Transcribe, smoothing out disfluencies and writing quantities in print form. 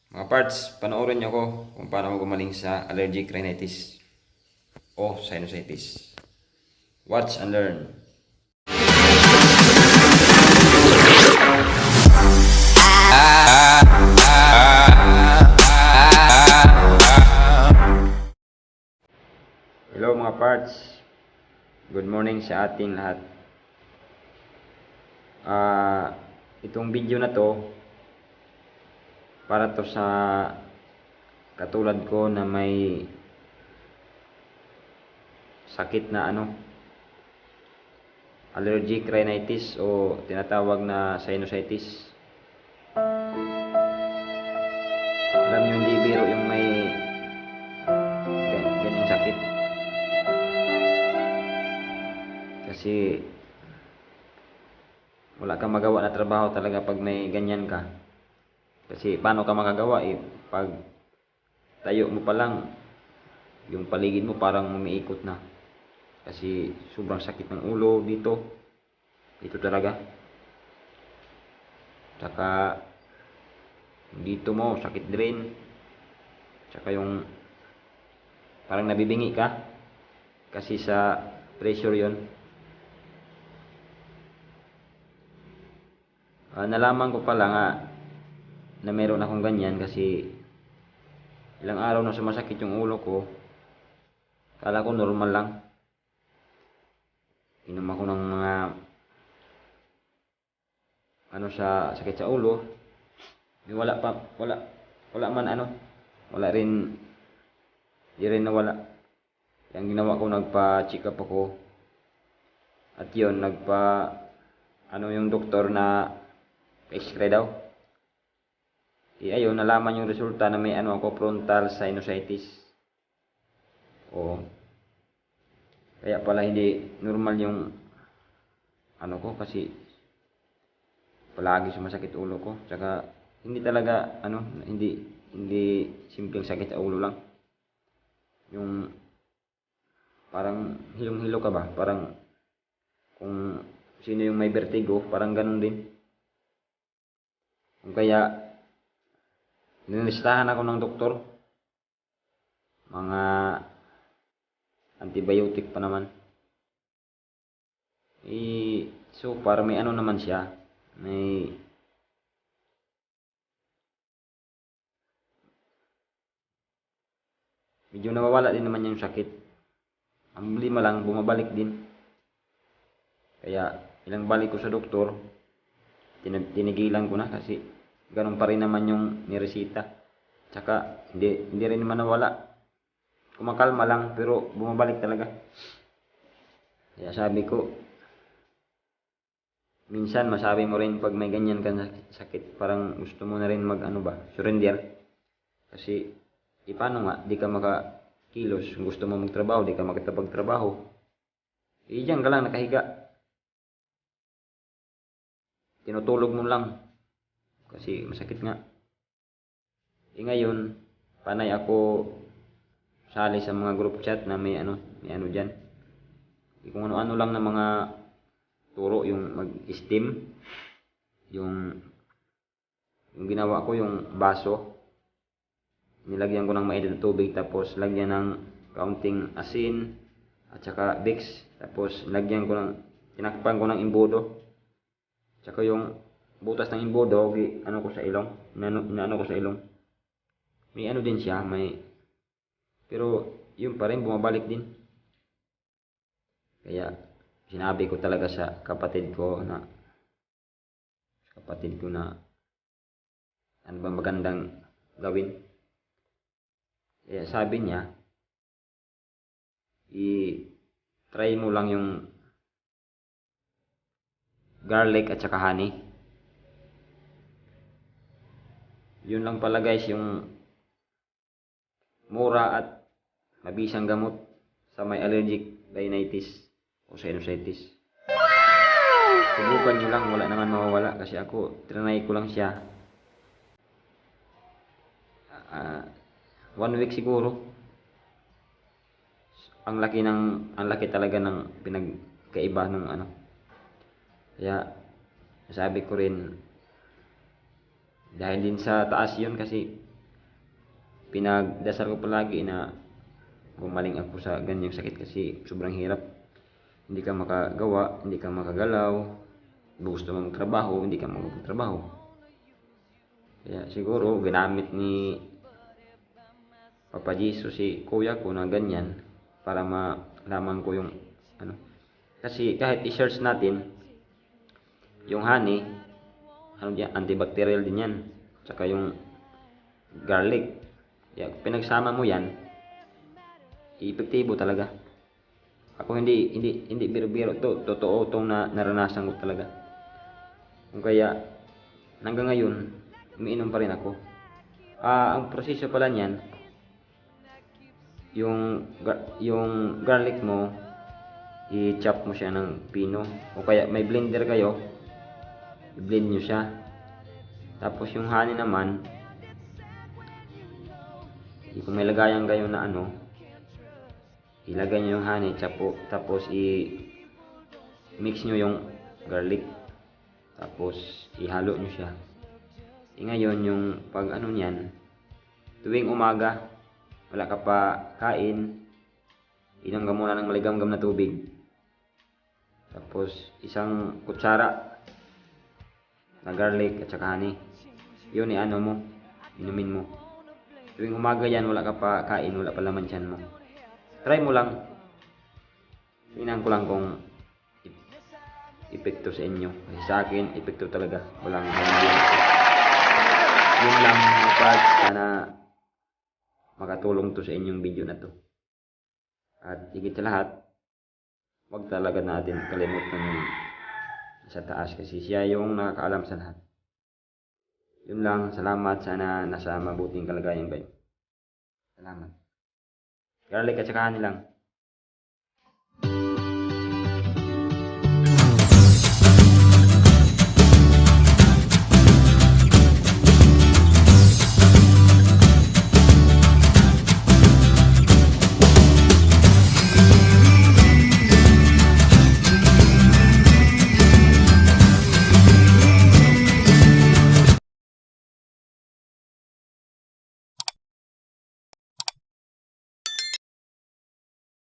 Mga parts, panoorin niyo ko kung paano ako gumaling sa allergic rhinitis o sinusitis. Watch and learn. Hello mga parts. Good morning sa ating lahat. Itong video na to para to sa katulad ko na may sakit na allergic rhinitis o tinatawag na sinusitis. Alam niyo, hindi biro yung may ganyang sakit. Kasi wala kang magawa na trabaho talaga pag may ganyan ka. Kasi paano ka magagawa pag tayo mo pa lang, yung paligid mo parang umiikot na. Kasi sobrang sakit ng ulo dito talaga. Tsaka dito mo sakit din. Tsaka yung parang nabibingi ka kasi sa pressure yon. Nalaman ko pala nga na meron akong ganyan kasi ilang araw na sumasakit yung ulo ko. Kala ko normal lang. Inom ako ng mga sa sakit sa ulo. Wala man wala rin, di rin nawala. Yung ginawa ko, nagpa-check up ako. At yun, yung doktor na x-ray daw. Ayun, nalaman yung resulta na may ako, frontal sinusitis. O, kaya pala hindi normal yung ko kasi palagi sumasakit ulo ko. Tsaka hindi talaga hindi simpleng sakit sa ulo lang. Yung parang hilong-hilo ka ba? Parang kung sino yung may vertigo, parang ganun din. Kung kaya nilistahan ako ng doktor, mga antibiotic pa naman. So para may naman siya, may medyo nawawala din naman yung sakit. Ang problema lang, bumabalik din. Kaya ilang balik ko sa doktor, tinigilan ko na kasi ganun pa rin naman yung niresita. Tsaka hindi rin naman nawala. Kumakalma lang pero bumabalik talaga. Kaya sabi ko, minsan masabi mo rin pag may ganyan ka sakit, parang gusto mo na rin surrender. Kasi paano nga, di ka makakilos. Kung gusto mo magtrabaho, di ka makapagtrabaho. Diyan ka lang nakahiga. Tinutulog mo lang. Kasi masakit nga. Ngayon, panay ako sali sa mga group chat na may dyan. Kung ano-ano lang na mga turo, yung mag-steam. Yung ginawa ko, yung baso. Nilagyan ko ng mainit na tubig, tapos lagyan ng kaunting asin at saka Vicks, tapos tinakpan ko ng imbodo. Tsaka yung butas ng imbodo, ko sa ilong, ko sa ilong. May din siya, pero yun pa rin, bumabalik din. Kaya sinabi ko talaga sa kapatid ko na ano ba magandang gawin. Kaya sabi niya, i-try mo lang yung garlic at saka honey. Yun lang pala guys, yung mura at mabisang gamot sa may allergic rhinitis o sinusitis. Subukan nyo lang, wala naman mawawala. Kasi ako, trinay ko lang siya. 1 week siguro. Ang laki talaga ng pinagkaiba ng Kaya sabi ko rin, dahil din sa taas yun kasi pinagdasal ko palagi na gumaling ako sa ganyang sakit kasi sobrang hirap. Hindi ka makagawa, hindi ka makagalaw, gusto mo magtrabaho, hindi ka magtrabaho. Kaya siguro ginamit ni Papa Jesus si kuya ko na ganyan para malaman ko yung ano. Kasi kahit i-search natin yung honey, ano yan, antibacterial din yan. Tsaka yung garlic. Kaya pinagsama mo yan, epektibo talaga. Ako hindi biro-biro to, totoo tong naranasan ko talaga. Kung kaya hanggang ngayon umiinom pa rin ako. Ang proseso pala niyan, yung garlic mo, i-chop mo siya ng pino o kaya may blender kayo, i-blend nyo siya. Tapos yung honey naman, kung may lagayan kayo na ano, ilagay nyo yung honey, tapos i-mix nyo yung garlic, tapos ihalo nyo siya. Ngayon yung pag ano niyan, tuwing umaga wala ka pa kain, inom ka muna ng maligamgam na tubig, tapos isang kutsara na garlic at saka honey, yun ano mo, inumin mo. Tuwing umaga yan, wala ka pa kain, wala pa laman tiyan mo. Try mo lang. Tingnan ko lang kung epekto sa inyo. Kasi sa akin, epekto talaga. Walang yun lang, kapag sana makatulong to sa inyong video na to. At higit sa lahat, wag talaga natin kalimutan yung sa taas kasi siya yung nakakaalam sa lahat. Yun lang, salamat. Sana nasa mabuting kalagayan kayo. Salamat. Garlic at saka honey lang.